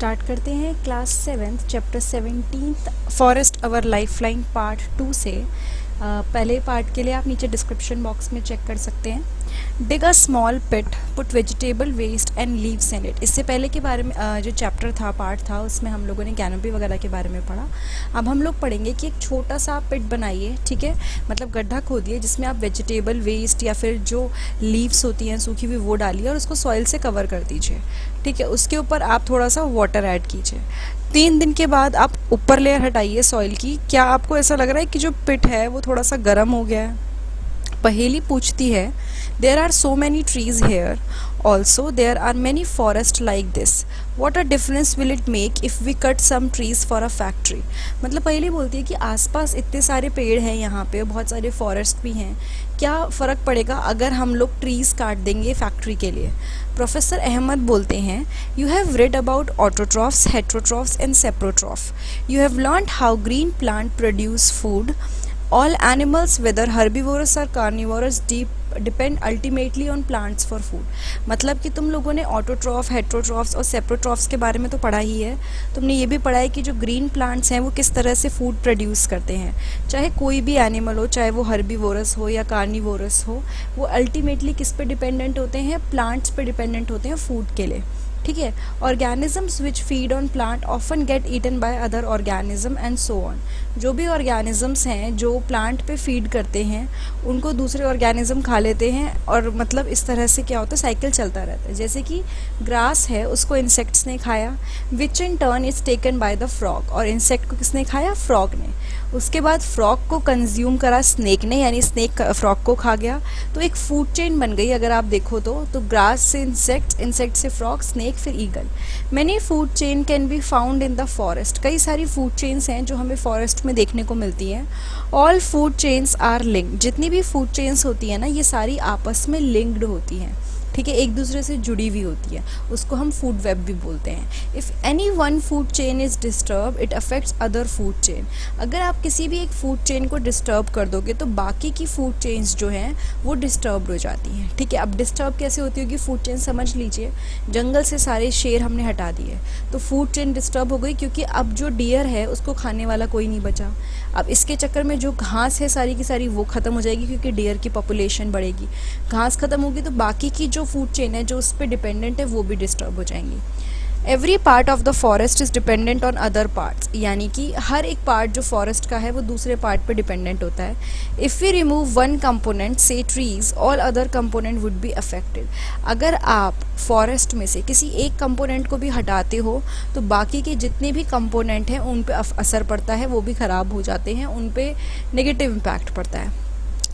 Start करते हैं class 7th chapter 17 forest अवर lifeline part 2 से। पहले पार्ट के लिए आप नीचे डिस्क्रिप्शन बॉक्स में चेक कर सकते हैं। Dig a small pit, put vegetable waste and leaves in it. इससे पहले के बारे में जो चैप्टर था, पार्ट था, उसमें हम लोगों ने कैनोपी वगैरह के बारे में पढ़ा। अब हम लोग पढ़ेंगे कि एक छोटा सा पिट बनाइए, ठीक है, मतलब गड्ढा खोदिए जिसमें आप वेजिटेबल वेस्ट या फिर जो लीव्स होती हैं सूखी हुई वो डालिए और उसको सॉइल से कवर कर दीजिए, ठीक है। उसके ऊपर आप थोड़ा सा वाटर ऐड कीजिए। 3 दिन के बाद आप ऊपर लेयर हटाइए सॉइल की। क्या आपको ऐसा लग रहा है कि जो पिट है वो थोड़ा सा गर्म हो गया है? पहेली पूछती है, there are so many trees here, also there are many forest like this, what a difference will it make if we cut some trees for a factory. मतलब पहेली बोलती है कि आसपास इतने सारे पेड़ हैं, यहाँ पे बहुत सारे फॉरेस्ट भी हैं, क्या फ़र्क पड़ेगा अगर हम लोग ट्रीज़ काट देंगे फैक्ट्री के लिए। प्रोफेसर अहमद बोलते हैं, you have read about autotrophs, heterotrophs and saprotroph. You have learned how green plant produce food. All animals, whether herbivorous or carnivorous, depend ultimately on plants for food. मतलब कि तुम लोगों ने ऑटोट्रॉफ, हेट्रोट्रॉफ्स और सेप्रोट्रॉफ्स के बारे में तो पढ़ा ही है। तुमने ये भी पढ़ा है कि जो ग्रीन प्लांट्स हैं वो किस तरह से फूड प्रोड्यूस करते हैं। चाहे कोई भी एनिमल हो, चाहे वो हर्बीवोरस हो या कार्निवोरस हो, वो अल्टीमेटली किस पे डिपेंडेंट होते हैं? प्लांट्स पे डिपेंडेंट होते हैं फूड के लिए, ठीक है। Organisms which feed on plant often get eaten by other organism and so on. जो भी ऑर्गेनिजम्स हैं जो प्लांट पे फीड करते हैं उनको दूसरे ऑर्गेनिज्म खा लेते हैं, और मतलब इस तरह से क्या होता है, साइकिल चलता रहता है। जैसे कि ग्रास है, उसको इंसेक्ट्स ने खाया, which in turn is taken by the frog, और इंसेक्ट को किसने खाया? फ्रॉग ने। उसके बाद फ्रॉग को कंज्यूम करा स्नेक ने, यानी स्नेक फ्रॉग को खा गया, तो एक फूड चेन बन गई। अगर आप देखो तो ग्रास से इंसेक्ट, इंसेक्ट से फ्रॉग, स्नेक, फिर eagle. Many food chain can be found in the forest. कई सारी फूड चेन्स हैं जो हमें फॉरेस्ट में देखने को मिलती हैं। All food chains are linked. जितनी भी फूड चेन्स होती हैं ना, ये सारी आपस में लिंक्ड होती हैं, ठीक है, एक दूसरे से जुड़ी हुई होती है। उसको हम फूड वेब भी बोलते हैं। If any one food chain is disturb, it affects other food chain. अगर आप किसी भी एक फूड चेन को डिस्टर्ब कर दोगे तो बाकी की फूड चेन्स जो हैं वो डिस्टर्ब हो जाती हैं, ठीक है। अब डिस्टर्ब कैसे होती होगी फूड चेन, समझ लीजिए। जंगल से सारे शेर हमने हटा दिए तो फूड चेन डिस्टर्ब हो गई, क्योंकि अब जो डियर है उसको खाने वाला कोई नहीं बचा। अब इसके चक्कर में जो घास है सारी की सारी वो ख़त्म हो जाएगी, क्योंकि डियर की पॉपुलेशन बढ़ेगी। घास ख़त्म होगी तो बाकी की जो फूड चेन है जो उस पर डिपेंडेंट है वो भी डिस्टर्ब हो जाएंगी। Every part of the forest is dependent on other parts, यानी कि हर एक पार्ट जो फॉरेस्ट का है वो दूसरे पार्ट पे डिपेंडेंट होता है। If we remove one component, say trees, all other component would be affected. अगर आप फॉरेस्ट में से किसी एक कंपोनेंट को भी हटाते हो तो बाकी के जितने भी कंपोनेंट हैं उन पे असर पड़ता है, वो भी ख़राब हो जाते हैं, उन पे नेगेटिव इम्पैक्ट पड़ता है।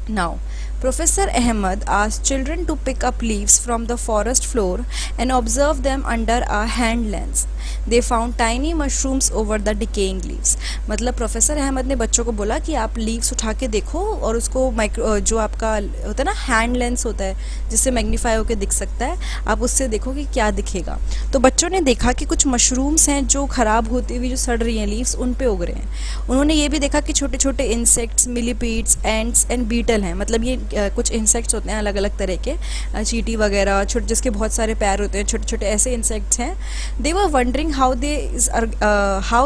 Now, Professor Ahmed asked children to pick up leaves from the forest floor and observe them under a hand lens. They found tiny mushrooms over the decaying leaves. मतलब प्रोफेसर अहमद ने बच्चों को बोला कि आप leaves उठा के देखो और उसको माइक्रो जो आपका होता है ना हैंड लेंस होता है जिससे मैग्नीफाई होकर दिख सकता है, आप उससे देखो कि क्या दिखेगा। तो बच्चों ने देखा कि कुछ मशरूम्स हैं जो ख़राब होती हुई जो सड़ रही हैं लीव्स उन पे उग रहे हैं। उन्होंने ये भी देखा कि छोटे छोटे insects, millipedes, ants and beetle हैं। मतलब ये कुछ इंसेक्ट्स होते हैं अलग अलग तरह के, चींटी वगैरह, छोटे जिसके बहुत सारे पैर होते हैं, छोटे छोटे ऐसे इंसेक्ट्स हैं। They were wondering how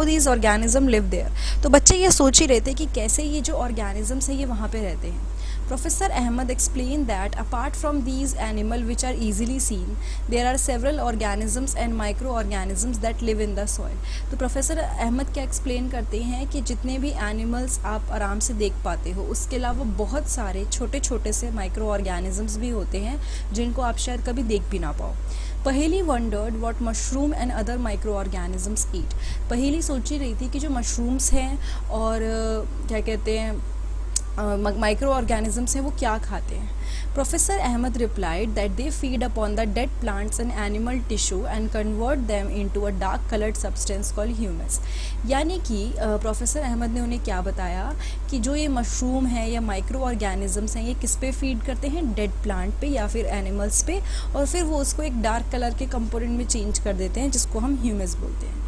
these organism live there. तो बच्चे ये सोच ही रहे थे कि कैसे ये जो ऑर्गेनिजम्स हैं ये वहाँ पे रहते हैं। Professor Ahmed explained that apart from these animals which are easily seen, there are several organisms and microorganisms that live in the soil. तो प्रोफेसर अहमद क्या एक्सप्लेन करते हैं कि जितने भी एनिमल्स आप आराम से देख पाते हो उसके अलावा बहुत सारे छोटे छोटे से माइक्रो ऑर्गेनिजम्स भी होते हैं जिनको आप शायद कभी देख भी ना पाओ। Paheli wondered what mushroom and other micro organisms eat. Paheli सोची रही थी कि जो मशरूम्स हैं और क्या कहते हैं माइक्रो ऑर्गेनिजम्स हैं वो क्या खाते हैं। Professor Ahmad replied that they feed upon the dead plants and animal tissue and convert them into a dark coloured substance called humus. यानी कि प्रोफेसर अहमद ने उन्हें क्या बताया कि जो ये मशरूम है या माइक्रो ऑर्गेनिजम्स हैं ये किस पे फीड करते हैं? डेड प्लांट पे या फिर एनिमल्स पे, और फिर वो उसको एक डार्क कलर के कंपोनेंट में चेंज कर देते हैं जिसको हम ह्यूमस बोलते हैं।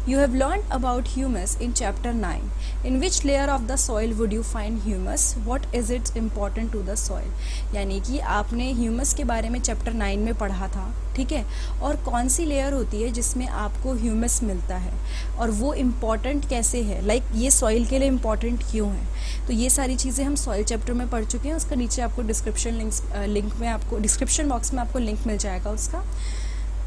You have learned about humus in chapter 9. In which layer of the soil would you find humus? What is it important to the soil? यानी कि आपने ह्यूमस के बारे में चैप्टर 9 में पढ़ा था, ठीक है, और कौन सी लेयर होती है जिसमें आपको ह्यूमस मिलता है और वो इम्पॉर्टेंट कैसे है, लाइक ये सॉइल के लिए इम्पॉर्टेंट क्यों है. तो ये सारी चीज़ें हम सॉइल चैप्टर में पढ़ चुके हैं. उसका नीचे आपको लिंक में आपको डिस्क्रिप्शन बॉक्स में आपको लिंक मिल जाएगा उसका.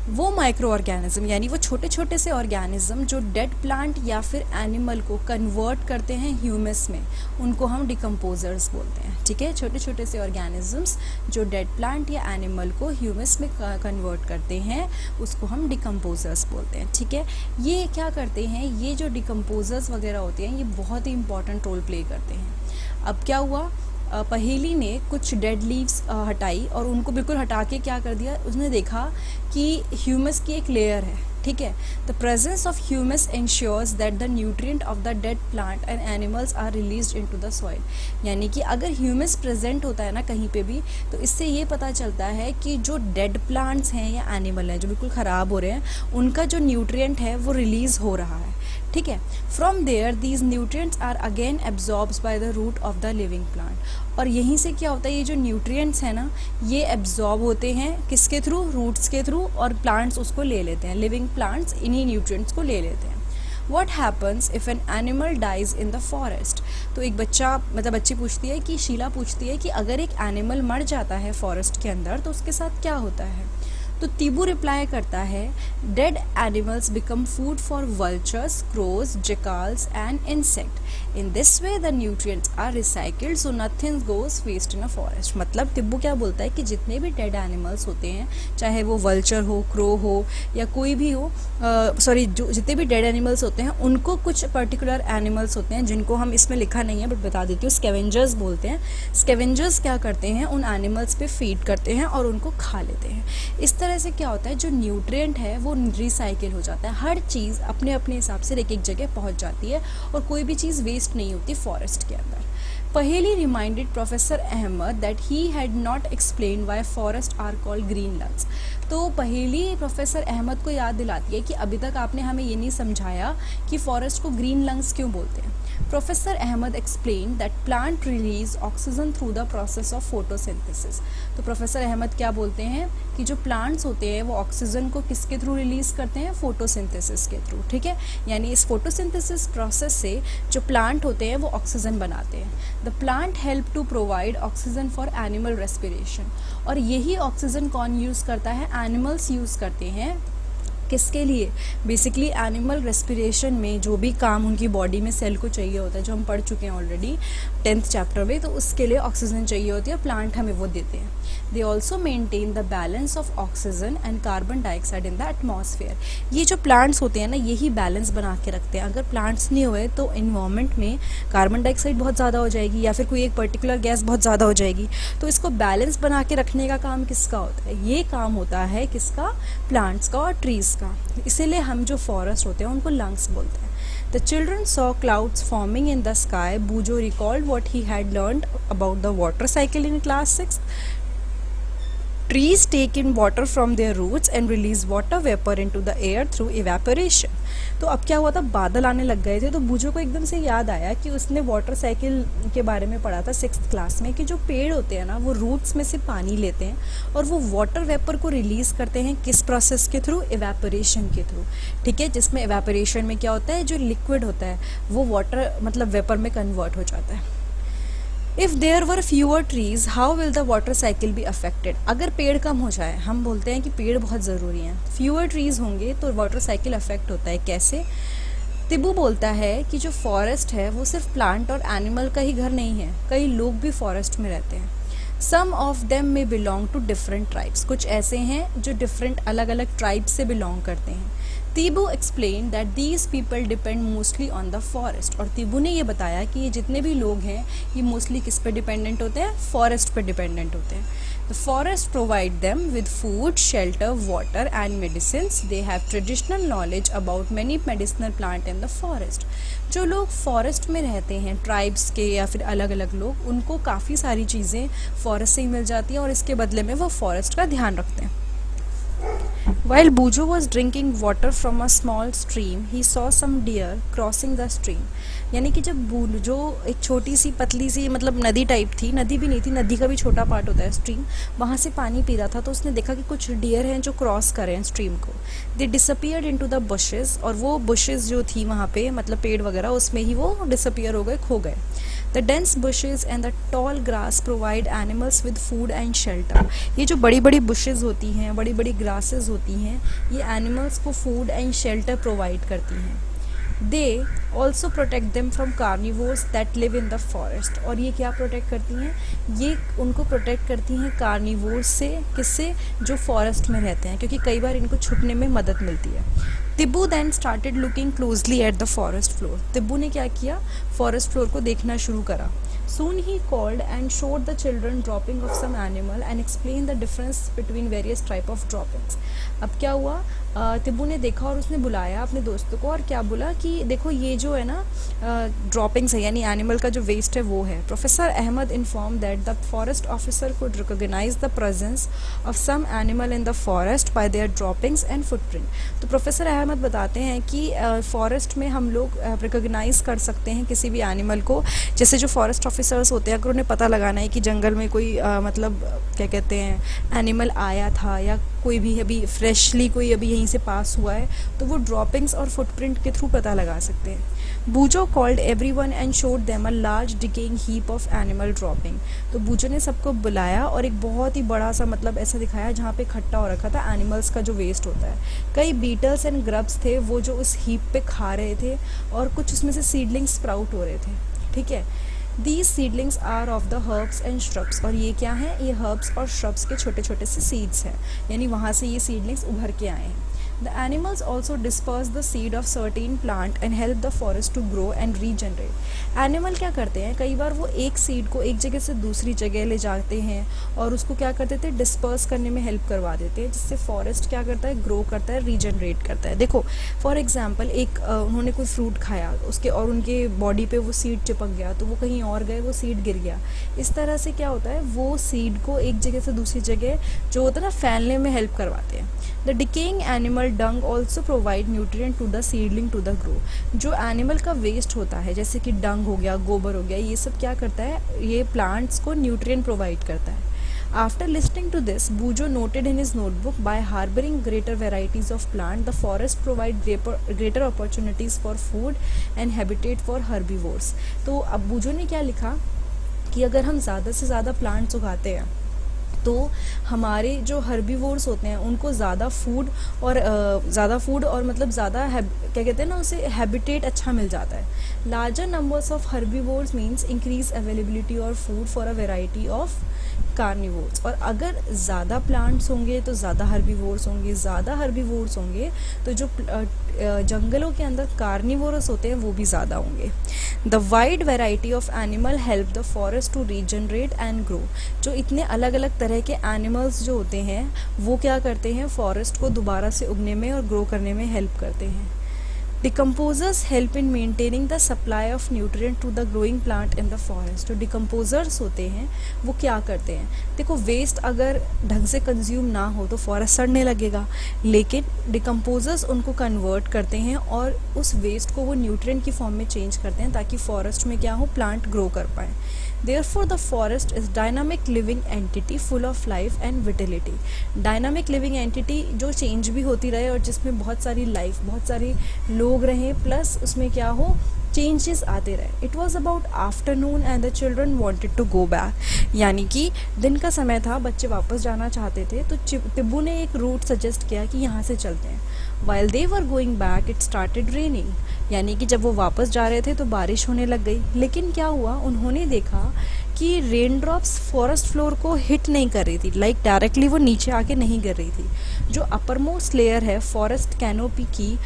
वो माइक्रो ऑर्गेनिज्म यानी वो छोटे छोटे से ऑर्गेनिज्म जो डेड प्लांट या फिर एनिमल को कन्वर्ट करते हैं ह्यूमस में, उनको हम डिकम्पोजर्स बोलते हैं. ठीक है, छोटे छोटे से ऑर्गेनिजम्स जो डेड प्लांट या एनिमल को ह्यूमस में कन्वर्ट करते हैं उसको हम डिकम्पोजर्स बोलते हैं. ठीक है, ये क्या करते हैं, ये जो डिकम्पोजर्स वगैरह होते हैं ये बहुत ही इंपॉर्टेंट रोल प्ले करते हैं. अब क्या हुआ, पहेली ने कुछ डेड लीव्स हटाई और उनको बिल्कुल हटा के क्या कर दिया, उसने देखा कि ह्यूमस की एक लेयर है. ठीक है, the presence of humus ensures that the nutrient of the dead plant and animals are released into the soil. यानी कि अगर ह्यूमस प्रेजेंट होता है ना कहीं पे भी, तो इससे ये पता चलता है कि जो डेड प्लांट्स हैं या एनिमल हैं जो बिल्कुल ख़राब हो रहे हैं, उनका जो न्यूट्रिएंट है वो रिलीज़ हो रहा है. ठीक है, from there these nutrients are again absorbed by the root of the living plant. और यहीं से क्या होता है, ये जो न्यूट्रिएंट्स हैं ना ये एब्जॉर्ब होते हैं किसके थ्रू, रूट्स के थ्रू, और प्लांट्स उसको ले लेते हैं. लिविंग प्लांट्स इन्हीं न्यूट्रिएंट्स को ले लेते हैं. What happens if an animal dies in the forest? तो एक बच्ची पूछती है कि शीला पूछती है कि अगर एक एनिमल मर जाता है फॉरेस्ट के अंदर तो उसके साथ क्या होता है. तो तीबू रिप्लाई करता है, dead animals become food for vultures, crows, jackals and insect. In this way the nutrients are recycled so nothing goes waste in a forest. मतलब तिब्बू क्या बोलता है कि जितने भी डेड एनिमल्स होते हैं, चाहे वो वल्चर हो, क्रो हो या कोई भी हो, जो जितने भी डेड एनिमल्स होते हैं उनको कुछ पर्टिकुलर एनिमल्स होते हैं जिनको हम इसमें लिखा नहीं है बट बता देती हूँ, स्कैवेंजर्स बोलते हैं. स्कैवेंजर्स क्या करते हैं, उन एनिमल्स पे फीड करते हैं और उनको खा लेते हैं. इस तरह से क्या होता है, जो न्यूट्रिएंट है वो रिसाइकिल हो जाता है. हर चीज़ अपने अपने हिसाब से एक एक जगह पहुंच जाती है और कोई भी चीज़ वेस्ट नहीं होती फॉरेस्ट के अंदर. Paheli reminded professor Ahmad that he had not explain why forest are called green lungs. तो पहेली प्रोफेसर अहमद को याद दिलाती है कि अभी तक आपने हमें ये नहीं समझाया कि फॉरेस्ट को ग्रीन लंग्स क्यों बोलते हैं. Professor Ahmad explain that plant release oxygen through the process of photosynthesis. तो प्रोफेसर अहमद क्या बोलते हैं कि जो प्लांट्स होते हैं वो ऑक्सीजन को किसके थ्रू रिलीज़ करते हैं, फोटोसिंथेसिस के थ्रू. ठीक है, यानी इस फोटोसिंथेसिस प्रोसेस से जो प्लांट होते हैं वो ऑक्सीजन बनाते हैं. The plant help to provide oxygen for animal respiration. और यही ऑक्सीजन कौन यूज़ करता है, एनिमल्स यूज़ करते हैं. किसके लिए, बेसिकली एनिमल रेस्पिरेशन में जो भी काम उनकी बॉडी में सेल को चाहिए होता है, जो हम पढ़ चुके हैं ऑलरेडी 10th चैप्टर में, तो उसके लिए ऑक्सीजन चाहिए होती है, प्लांट हमें वो देते हैं. They also maintain the balance of oxygen and carbon dioxide in the atmosphere. ये जो प्लांट्स होते हैं ना यही बैलेंस बना के रखते हैं. अगर प्लांट्स नहीं हुए तो इन्वायरमेंट में कार्बन डाइऑक्साइड बहुत ज़्यादा हो जाएगी या फिर कोई एक पर्टिकुलर गैस बहुत ज़्यादा हो जाएगी. तो इसको बैलेंस बना के रखने का काम किसका होता है, ये काम होता है किसका, प्लांट्स का और ट्रीज़ का. इसीलिए हम जो फॉरेस्ट होते हैं उनको लंग्स बोलते हैं. The children saw clouds forming in the sky. Bujo recalled what he had learned about the water cycle in class 6th. Trees take in water from their roots and release water vapor into the air through evaporation. तो अब क्या हुआ था, बादल आने लग गए थे तो बूझो को एकदम से याद आया कि उसने वाटर साइकिल के बारे में पढ़ा था 6th क्लास में कि जो पेड़ होते हैं ना वो रूट्स में से पानी लेते हैं और वो वाटर वेपर को रिलीज़ करते हैं किस प्रोसेस के थ्रू, एवेपोरेशन के थ्रू. ठीक है, जिसमें एवेपोरेशन में क्या होता है, जो लिक्विड होता है वो वाटर मतलब वेपर में कन्वर्ट हो जाता है. If there were fewer trees how will the water cycle be affected. अगर पेड़ कम हो जाए, हम बोलते हैं कि पेड़ बहुत ज़रूरी हैं, फ्यूअर ट्रीज होंगे तो वाटर साइकिल अफेक्ट होता है. कैसे, तिब्बू बोलता है कि जो फॉरेस्ट है वो सिर्फ प्लांट और एनिमल का ही घर नहीं है, कई लोग भी फॉरेस्ट में रहते हैं. सम ऑफ देम में बिलोंग टू डिफरेंट ट्राइब्स. कुछ ऐसे हैं जो डिफरेंट अलग अलग ट्राइब्स से बिलोंग करते हैं. Tibbu explain that these people depend mostly on the forest. और तिब्बू ने ये बताया कि ये जितने भी लोग हैं ये मोस्टली किस पे डिपेंडेंट होते हैं, फॉरेस्ट पे डिपेंडेंट होते हैं. The forest provide them with food, shelter, water and medicines. They have traditional knowledge about many medicinal plant in the forest. जो लोग फॉरेस्ट में रहते हैं, ट्राइब्स के या फिर अलग अलग लोग, उनको काफ़ी सारी चीज़ें फॉरेस्ट से ही मिल जाती हैं और इसके बदले में वो फॉरेस्ट का ध्यान रखते हैं. While Bujo was drinking water from a small stream, he saw some deer crossing the stream. यानी कि जब बूजो एक छोटी सी पतली सी मतलब नदी टाइप थी, नदी भी नहीं थी, नदी का भी छोटा पार्ट होता है स्ट्रीम, वहाँ से पानी पी रहा था, तो उसने देखा कि कुछ डियर हैं जो क्रॉस कर रहे हैं स्ट्रीम को. दे डिसअपियर्ड इनटू द बुशेस, और वो बुशेस जो थी वहाँ पे मतलब पेड़ वगैरह, उसमें ही वो डिसअपियर हो गए, खो गए. The dense bushes and the tall grass provide animals with food and shelter. ये जो बड़ी बड़ी bushes होती हैं, बड़ी बड़ी grasses होती हैं, ये animals को food and shelter provide करती हैं. They also protect them from carnivores that live in the forest. और ये क्या protect करती हैं? ये उनको protect करती हैं carnivores से, किससे? जो forest में रहते हैं, क्योंकि कई बार इनको छुपने में मदद मिलती है. तिब्बू then started looking closely at the forest floor. तिब्बू ने क्या किया? forest floor को देखना शुरू करा. Soon he called and showed the children dropping of some animal and explained the difference between various type of droppings. अब क्या हुआ? तिब्बू ने देखा और उसने बुलाया अपने दोस्तों को, और क्या बोला कि देखो ये जो है ना ड्रॉपिंग्स है, यानी एनिमल का जो वेस्ट है वो है. Professor Ahmad inform that the forest officer could recognise the presence of some animal in the forest by their droppings and footprint. तो प्रोफेसर अहमद बताते हैं कि फॉरेस्ट में हम लोग रिकॉग्नाइज कर सकते हैं किसी भी एनिमल को. जैसे जो फॉरेस्ट ऑफिसर्स होते हैं, अगर उन्हें पता लगाना है कि जंगल में कोई मतलब क्या कहते हैं एनिमल आया था, या कोई भी अभी फ्रेशली कोई अभी यहीं से पास हुआ है, तो वो ड्रॉपिंग्स और फुटप्रिंट के थ्रू पता लगा सकते हैं. Boojho called everyone and showed them a large decaying heap of animal dropping. तो बूजो ने सबको बुलाया और एक बहुत ही बड़ा सा मतलब ऐसा दिखाया जहाँ पे इकट्ठा हो रखा था एनिमल्स का जो वेस्ट होता है. कई बीटल्स एंड ग्रब्स थे वो जो उस हीप पे खा रहे थे, और कुछ उसमें से सीडलिंग्स स्प्राउट हो रहे थे. ठीक है, These seedlings are of the herbs and shrubs. और ये क्या है? ये herbs और shrubs के छोटे छोटे से seeds हैं, यानी वहाँ से ये seedlings उभर के आए हैं. The animals also disperse the seed of certain plant and help the forest to grow and regenerate. Animal क्या करते हैं? कई बार वो एक seed को एक जगह से दूसरी जगह ले जाते हैं और उसको क्या करते थे? डिस्पर्स करने में हेल्प करवा देते हैं, जिससे फॉरेस्ट क्या करता है? ग्रो करता है, रीजनरेट करता है. देखो फॉर एग्जाम्पल एक उन्होंने कोई फ्रूट खाया उसके और उनके बॉडी पे वो सीड चिपक गया, तो वो कहीं और गए, वो सीड गिर गया. इस तरह से क्या होता है? वो सीड को एक जगह से दूसरी जगह जो होता है ना फैलने में हेल्प करवाते हैं. The decaying animal dung also provide nutrient to the seedling to the grow. जो एनिमल का वेस्ट होता है जैसे कि डंग हो गया, गोबर हो गया, ये सब क्या करता है? ये प्लांट्स को न्यूट्रिएंट प्रोवाइड करता है. After listening to this, Bujo noted in his notebook, by harboring greater varieties of plant, the forest provide greater opportunities for food and habitat for herbivores. तो अब बूजो ने क्या लिखा कि अगर हम ज़्यादा से ज़्यादा प्लांट्स उगाते हैं तो हमारे जो हर्बीवोर्स होते हैं उनको ज़्यादा फूड और मतलब ज़्यादा क्या कहते हैं ना, उसे हैबिटेट अच्छा मिल जाता है. Larger numbers of herbivores means increase availability और food for a variety of carnivores. और अगर ज़्यादा प्लांट्स होंगे तो ज़्यादा हर्बीवोर्स होंगे, ज़्यादा हर्बीवोर्स होंगे तो जो जंगलों के अंदर कार्निवोरस होते हैं वो भी ज़्यादा होंगे. The wide variety of animal help the forest to regenerate and grow. जो इतने अलग अलग तरह के एनिमल्स जो होते हैं वो क्या करते हैं? फॉरेस्ट को दोबारा से उगने में और ग्रो करने में हेल्प करते हैं. Decomposers help in maintaining the supply of nutrient to the growing plant in the forest. जो decomposers होते हैं वो क्या करते हैं? देखो वेस्ट अगर ढंग से कंज्यूम ना हो तो फॉरेस्ट सड़ने लगेगा, लेकिन decomposers उनको कन्वर्ट करते हैं और उस वेस्ट को वो न्यूट्रिएंट की फॉर्म में चेंज करते हैं ताकि फॉरेस्ट में क्या हो? प्लांट ग्रो कर पाए. Therefore, the forest is dynamic living entity full of life and vitality. Dynamic living entity जो चेंज भी होती रहे और जिसमें बहुत सारी लाइफ, बहुत सारे लोग रहें, प्लस उसमें क्या हो? चेंजेस आते रहे. It was about afternoon and the children wanted to go back. यानी कि दिन का समय था, बच्चे वापस जाना चाहते थे, तो तिब्बू ने एक रूट सजेस्ट किया कि यहाँ से चलते हैं. While they were going back it started raining. यानी कि जब वो वापस जा रहे थे तो बारिश होने लग गई. लेकिन क्या हुआ? उन्होंने देखा कि रेन ड्रॉप्स फॉरेस्ट फ्लोर को हिट नहीं कर रही थी, लाइक डायरेक्टली वो नीचे आके नहीं गिर रही थी. जो अपर मोस्ट लेयर है फॉरेस्ट कैनोपी की,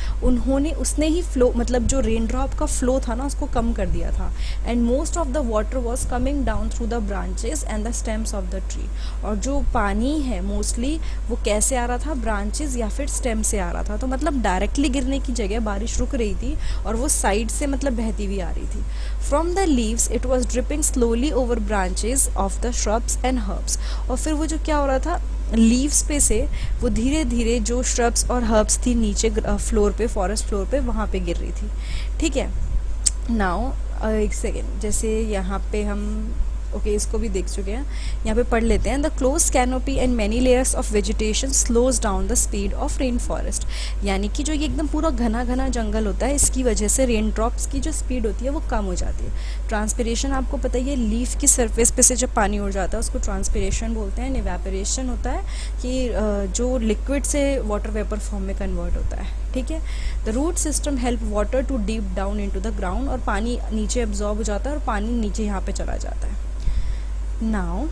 उसने ही फ्लो मतलब जो रेन ड्रॉप का फ्लो था ना उसको कम कर दिया था. And most of the water was coming down through the branches and the stems of the tree. और जो पानी है मोस्टली वो कैसे आ रहा था? ब्रांचेस या फिर स्टेम से आ रहा था. तो मतलब डायरेक्टली गिरने की जगह बारिश रुक रही थी और वो साइड से मतलब बहती हुई आ रही थी. From the leaves it was dripping slowly over branches of the shrubs and herbs. और फिर वो जो क्या हो रहा था? लीव्स पे से वो धीरे धीरे जो श्रब्स और हर्ब्स थी नीचे फ्लोर पे, फॉरेस्ट फ्लोर पे, वहाँ पे गिर रही थी। ठीक है, नाउ एक सेकेंड, जैसे यहाँ पे हम ओके इसको भी देख चुके हैं, यहाँ पे पढ़ लेते हैं। The close canopy and many layers of vegetation slows down the speed of rain forest, यानी कि जो ये एकदम पूरा घना घना जंगल होता है, इसकी वजह से रेन ड्रॉप्स की जो स्पीड होती है वो कम हो जाती है। ट्रांसपिरेशन आपको पता ही है, लीफ की सरफेस पे से जब पानी उड़ जाता है उसको ट्रांसपिरेशन बोलते हैं। इवेपोरेशन होता है कि जो लिक्विड से वाटर वेपर फॉर्म में कन्वर्ट होता है। ठीक है, the root system help water to deep down into the ground, और पानी नीचे एब्जॉर्ब हो जाता है और पानी नीचे यहाँ पे चला जाता है। Now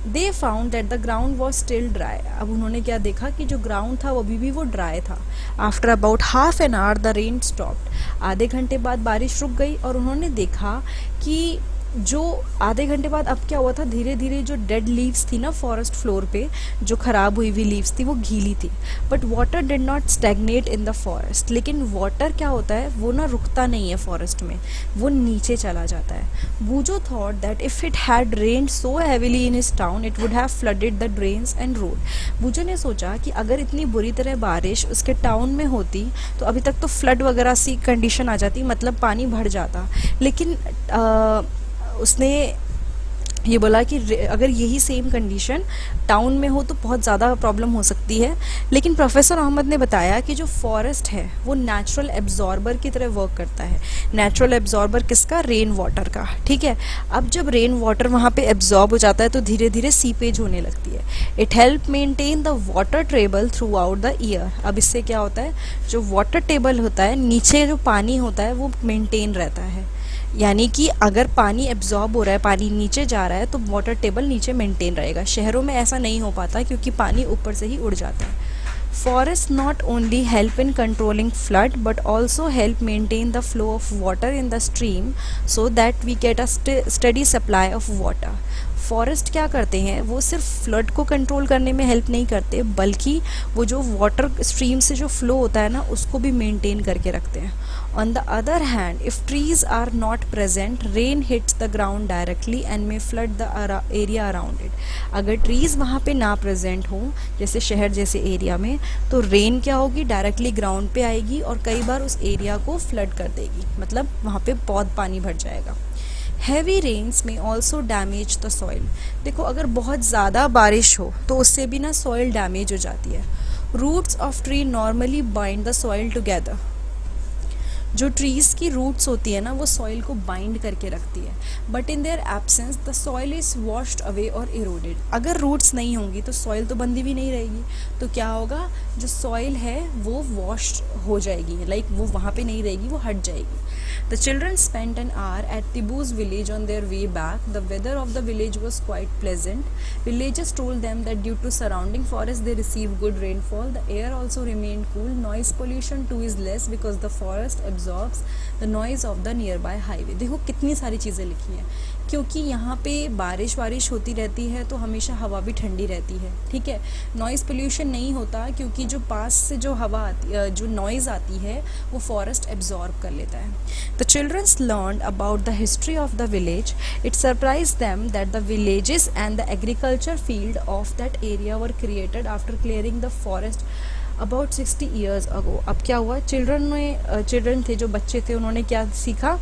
they found that the ground was still dry, अब उन्होंने क्या देखा कि जो ग्राउंड था वो अभी भी वो ड्राई था। After about half an hour the rain stopped, आधे घंटे बाद बारिश रुक गई और उन्होंने देखा कि जो आधे घंटे बाद अब क्या हुआ था, धीरे धीरे जो डेड लीव्स थी ना फॉरेस्ट फ्लोर पे, जो ख़राब हुई हुई लीव्स थी वो गीली थी। But water did not stagnate in the forest, लेकिन वाटर क्या होता है वो ना रुकता नहीं है फॉरेस्ट में, वो नीचे चला जाता है। Boojho thought that if it had rained so heavily in his town it would have flooded the drains and road. Boojho ने सोचा कि अगर इतनी बुरी तरह बारिश उसके टाउन में होती तो अभी तक तो फ्लड वगैरह सी कंडीशन आ जाती, मतलब पानी भर जाता। लेकिन उसने ये बोला कि अगर यही सेम कंडीशन टाउन में हो तो बहुत ज़्यादा प्रॉब्लम हो सकती है। लेकिन प्रोफेसर अहमद ने बताया कि जो फॉरेस्ट है वो नेचुरल एब्जॉर्बर की तरह वर्क करता है। नेचुरल एब्जॉर्बर किसका? रेन वाटर का। ठीक है, अब जब रेन वाटर वहाँ पे एब्जॉर्ब हो जाता है तो धीरे धीरे सीपेज होने लगती है। It help maintain the water table through out the year. अब इससे क्या होता है, जो वाटर टेबल होता है, नीचे जो पानी होता है वो मेंटेन रहता है। यानी कि अगर पानी एब्जॉर्ब हो रहा है, पानी नीचे जा रहा है तो वाटर टेबल नीचे मेंटेन रहेगा। शहरों में ऐसा नहीं हो पाता क्योंकि पानी ऊपर से ही उड़ जाता है। Forests not only help in controlling flood but also help maintain the flow of water in the stream so that we get a steady supply of water. Forest क्या करते हैं, वो सिर्फ फ्लड को कंट्रोल करने में हेल्प नहीं करते बल्कि वो जो वाटर स्ट्रीम से जो फ्लो होता है ना उसको भी मेंटेन करके रखते हैं। On the other hand if trees are not present rain hits the ground directly and may flood the area around it. अगर ट्रीज़ वहाँ पे ना प्रेजेंट हो, जैसे शहर जैसे एरिया में, तो रेन क्या होगी, डायरेक्टली ग्राउंड पे आएगी और कई बार उस एरिया को फ्लड कर देगी, मतलब वहाँ पे बहुत पानी भर जाएगा। हैवी रेन्स में ऑल्सो डैमेज द सॉइल। देखो अगर बहुत ज़्यादा बारिश हो तो उससे भी ना सॉइल डैमेज हो जाती है। Roots of tree normally bind the soil together. जो ट्रीज़ की रूट्स होती है ना वो सॉइल को बाइंड करके रखती है, but in their absence the soil is washed away और इरोडेड। अगर रूट्स नहीं होंगी तो सॉइल तो बंदी भी नहीं रहेगी, तो क्या होगा, जो सॉइल है वो वॉश्ड हो जाएगी, लाइक वो वहाँ पे नहीं रहेगी, वो हट जाएगी। The children spent an hour at Tibu's village on their way back. The weather of the village was quite pleasant. Villagers told them that due to surrounding forests they received good rainfall. The air also remained cool. Noise pollution too is less because the forest absorbs the noise of the nearby highway. देखो कितनी सारी चीज़ें लिखी हैं, क्योंकि यहाँ पे बारिश होती रहती है तो हमेशा हवा भी ठंडी रहती है। ठीक है, नॉइज़ पोल्यूशन नहीं होता क्योंकि जो पास से जो हवा आती है, जो नॉइज़ आती है वो फॉरेस्ट एब्जॉर्ब कर लेता है। The children learned about the history of the village. It surprised them that the villages and the agriculture field of that area were created after clearing the forest about 60 years ago. अब क्या हुआ, children थे, जो बच्चे थे, उन्होंने क्या सीखा,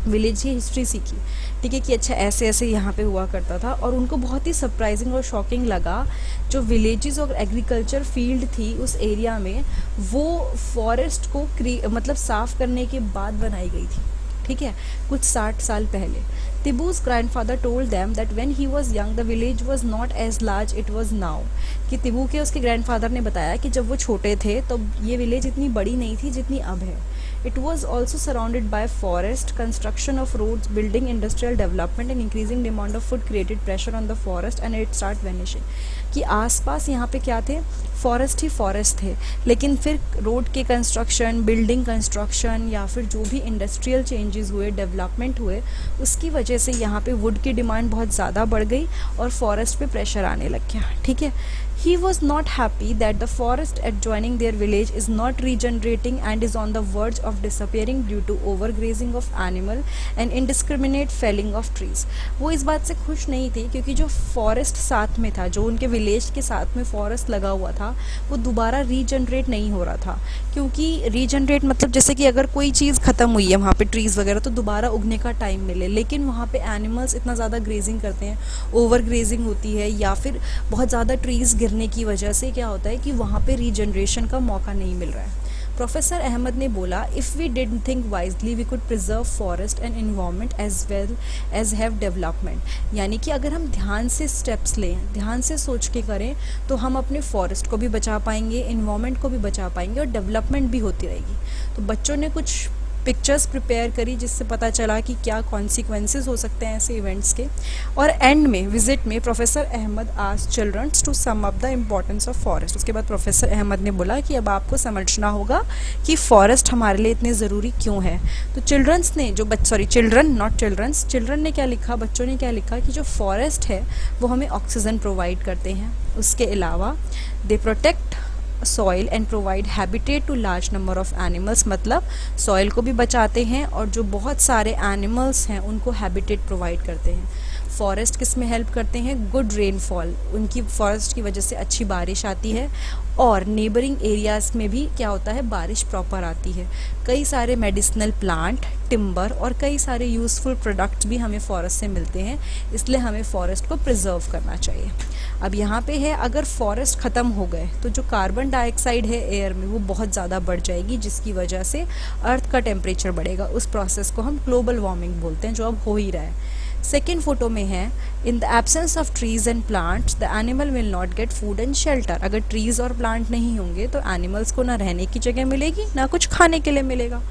विलेज की हिस्ट्री सीखी। ठीक है, कि अच्छा ऐसे ऐसे यहाँ पे हुआ करता था, और उनको बहुत ही सरप्राइजिंग और शॉकिंग लगा जो विलेजेस और एग्रीकल्चर फील्ड थी उस एरिया में, वो फॉरेस्ट को मतलब साफ़ करने के बाद बनाई गई थी। ठीक है, कुछ 60 साल पहले। Tibu's grandfather told them that when he was young the village was not as large it was now. कि तिबू के उसके ग्रैंडफादर ने बताया कि जब वो छोटे थे तो ये विलेज इतनी बड़ी नहीं थी जितनी अब है। It was also surrounded by forest. Construction of roads, building, industrial development and increasing demand of food created pressure on the forest and it started vanishing. कि आसपास यहाँ पे क्या थे, फॉरेस्ट ही फॉरेस्ट थे, लेकिन फिर रोड के कंस्ट्रक्शन, बिल्डिंग कंस्ट्रक्शन या फिर जो भी इंडस्ट्रियल चेंजेस हुए, डेवलपमेंट हुए, उसकी वजह से यहाँ पे वुड की डिमांड बहुत ज़्यादा बढ़ गई और फॉरेस्ट पे प्रेशर आने लग गया। ठीक है, He was not happy that the forest adjoining their village is not regenerating and is on the verge of disappearing due to overgrazing of animal and indiscriminate felling of trees. वो इस बात से खुश नहीं थे क्योंकि जो फॉरेस्ट साथ में था, जो उनके विलेज के साथ में फॉरेस्ट लगा हुआ था, वो दोबारा रीजनरेट नहीं हो रहा था. क्योंकि रीजनरेट मतलब जैसे कि अगर कोई चीज़ ख़त्म हुई है वहाँ पे ट्रीज़ वगैरह, तो दोबारा उगने का टाइम मिले, लेकिन वहाँ पे एनिमल्स इतना ज़्यादा ग्रेजिंग करते हैं, ओवर ग्रेजिंग होती है, या फिर बहुत ज़्यादा ट्रीज़ गिरने की वजह से क्या होता है कि वहाँ पे रीजनरेशन का मौका नहीं मिल रहा है. प्रोफेसर अहमद ने बोला, if we did think wisely we could preserve forest and environment as well as have development. यानी कि अगर हम ध्यान से स्टेप्स लें, ध्यान से सोच के करें, तो हम अपने फॉरेस्ट को भी बचा पाएंगे, इन्वायरमेंट को भी बचा पाएंगे और डेवलपमेंट भी होती रहेगी. तो बच्चों ने कुछ पिक्चर्स प्रिपेयर करी जिससे पता चला कि क्या कॉन्सिक्वेंसेस हो सकते हैं ऐसे इवेंट्स के. और एंड में विजिट में professor Ahmad asked childrens to sum up the importance of forest. उसके बाद प्रोफेसर अहमद ने बोला कि अब आपको समझना होगा कि फॉरेस्ट हमारे लिए इतनी ज़रूरी क्यों है. तो चिल्ड्रंस ने चिल्ड्रन ने क्या लिखा, बच्चों ने क्या लिखा कि जो फॉरेस्ट है वो हमें ऑक्सीजन प्रोवाइड करते हैं. उसके अलावा they protect soil and provide habitat to large number of animals, मतलब सॉइल को भी बचाते हैं और जो बहुत सारे एनिमल्स हैं उनको हैबिटेट प्रोवाइड करते हैं. फॉरेस्ट किस में हेल्प करते हैं, गुड रेनफॉल, उनकी फॉरेस्ट की वजह से अच्छी बारिश आती है और नेबरिंग एरियाज़ में भी क्या होता है, बारिश प्रॉपर आती है. कई सारे मेडिसिनल प्लांट, टिम्बर और कई सारे यूज़फुल प्रोडक्ट्स भी हमें फॉरेस्ट से मिलते हैं, इसलिए हमें फॉरेस्ट को प्रिजर्व करना चाहिए. अब यहाँ पे है, अगर फॉरेस्ट ख़त्म हो गए तो जो कार्बन डाइऑक्साइड है एयर में वो बहुत ज़्यादा बढ़ जाएगी, जिसकी वजह से अर्थ का टेम्परेचर बढ़ेगा. उस प्रोसेस को हम ग्लोबल वार्मिंग बोलते हैं, जो अब हो ही रहा है. सेकेंड फोटो में है, in the absence of trees and plants the animal will not get food and shelter. अगर ट्रीज़ और प्लांट नहीं होंगे तो एनिमल्स को ना रहने की जगह मिलेगी ना कुछ खाने के लिए मिलेगा.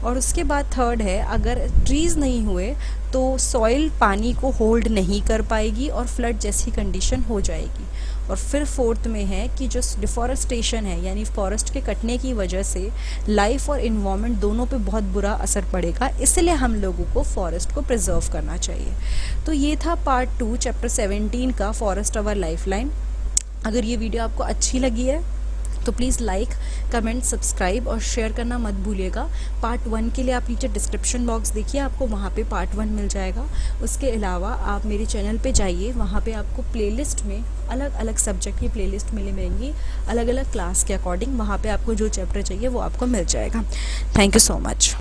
और उसके बाद थर्ड है, अगर ट्रीज़ नहीं हुए तो सॉइल पानी को होल्ड नहीं कर पाएगी और फ्लड जैसी कंडीशन हो जाएगी. और फिर फोर्थ में है कि जो डिफॉरेस्टेशन है, यानी फॉरेस्ट के कटने की वजह से लाइफ और इन्वायरमेंट दोनों पे बहुत बुरा असर पड़ेगा, इसलिए हम लोगों को फॉरेस्ट को प्रिजर्व करना चाहिए. तो ये था पार्ट 2 चैप्टर 17 का, फॉरेस्ट आवर लाइफलाइन. अगर ये वीडियो आपको अच्छी लगी है तो प्लीज़ लाइक, कमेंट, सब्सक्राइब और शेयर करना मत भूलिएगा. पार्ट 1 के लिए आप नीचे डिस्क्रिप्शन बॉक्स देखिए, आपको वहाँ पे पार्ट 1 मिल जाएगा. उसके अलावा आप मेरे चैनल पे जाइए, वहाँ पे आपको प्लेलिस्ट में अलग अलग सब्जेक्ट की प्लेलिस्ट मिलेंगी, अलग अलग क्लास के अकॉर्डिंग. वहाँ पे आपको जो चैप्टर चाहिए वो आपको मिल जाएगा. Thank you so much.